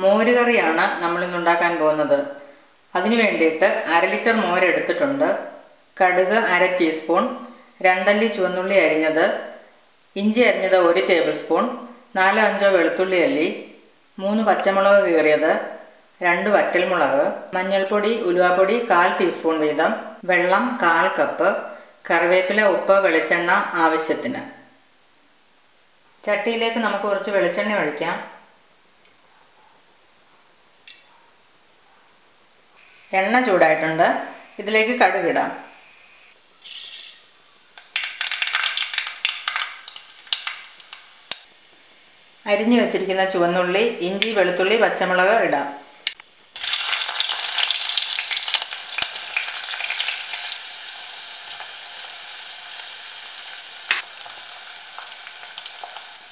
മോരുകറിയാണ് നമ്മളിന്ന് ഉണ്ടാക്കാൻ പോകുന്നത്. അതിനു വേണ്ടിയിട്ട് 1/2 ലിറ്റർ മോര് എടുത്തിട്ടുണ്ട്. കടുക് 1/2 ടീസ്പൂൺ, 2 അല്ലി ചുവന്നുള്ളി അരിഞ്ഞത്, ഇഞ്ചി അരിഞ്ഞത് 1 ടേബിൾ സ്പൂൺ, 4-5 വെളുത്തുള്ളി അല്ലി, 3 പച്ചമുളക് കീറിയത്, 2 വറ്റൽമുളക്, മഞ്ഞൾപ്പൊടി ഉലുവാപ്പൊടി 1/4 ടീസ്പൂൺ വീതം, വെള്ളം 1/4 കപ്പ്, കറിവേപ്പില, ഉപ്പ്, വെളിച്ചെണ്ണ ആവശ്യത്തിന്. ചട്ടിയിലേക്ക് നമുക്ക് കുറച്ച് വെളിച്ചെണ്ണ ഒഴിക്കാം. എണ്ണ ചൂടായിട്ടുണ്ട്. ഇതിലേക്ക് കടുകിടാം. അരിഞ്ഞു വെച്ചിരിക്കുന്ന ചുവന്നുള്ളി, ഇഞ്ചി, വെളുത്തുള്ളി, പച്ചമുളക് ഇടാം.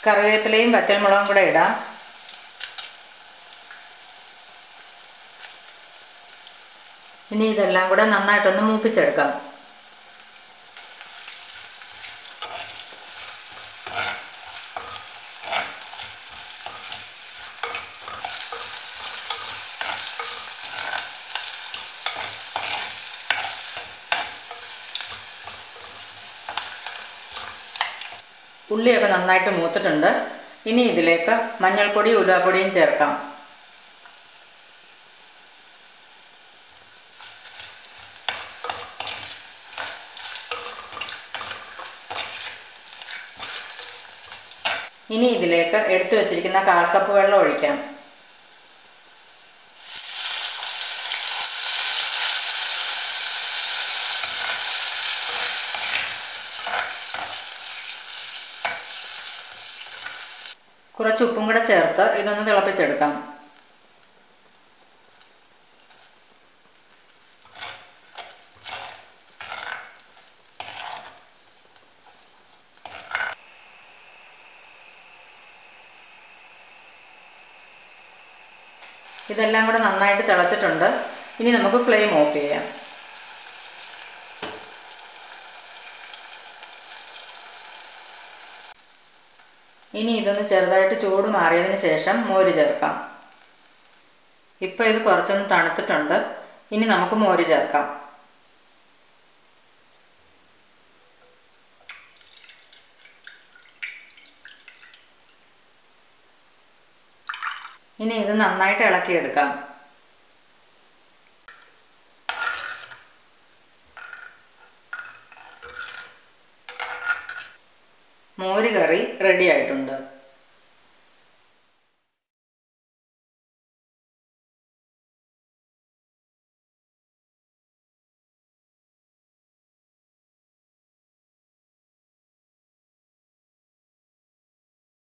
കറിവേപ്പിലയും വറ്റൽമുളകും കൂടെ ഇടാം. ഇനി ഇതെല്ലാം കൂടെ നന്നായിട്ടൊന്ന് മൂപ്പിച്ചെടുക്കാം. ഉള്ളിയൊക്കെ നന്നായിട്ട് മൂത്തിട്ടുണ്ട്. ഇനി ഇതിലേക്ക് മഞ്ഞൾപ്പൊടി ഉലുവാപ്പൊടിയും ചേർക്കാം. ഇനി ഇതിലേക്ക് എടുത്തു വച്ചിരിക്കുന്ന 1/4 കപ്പ് വെള്ളം ഒഴിക്കാം. കുറച്ച് ഉപ്പും കൂടെ ചേർത്ത് ഇതൊന്ന് തിളപ്പിച്ചെടുക്കാം. ഇതെല്ലാം കൂടെ നന്നായിട്ട് തിളച്ചിട്ടുണ്ട്. ഇനി നമുക്ക് ഫ്ലെയിം ഓഫ് ചെയ്യാം. ഇനി ഇതൊന്ന് ചെറുതായിട്ട് ചൂട് മാറിയതിന് ശേഷം മോര് ചേർക്കാം. ഇപ്പോൾ ഇത് കുറച്ചൊന്ന് തണുത്തിട്ടുണ്ട്. ഇനി നമുക്ക് മോര് ചേർക്കാം. ഇനി ഇത് നന്നായിട്ട് ഇളക്കിയെടുക്കാം. മോര് കറി റെഡി ആയിട്ടുണ്ട്.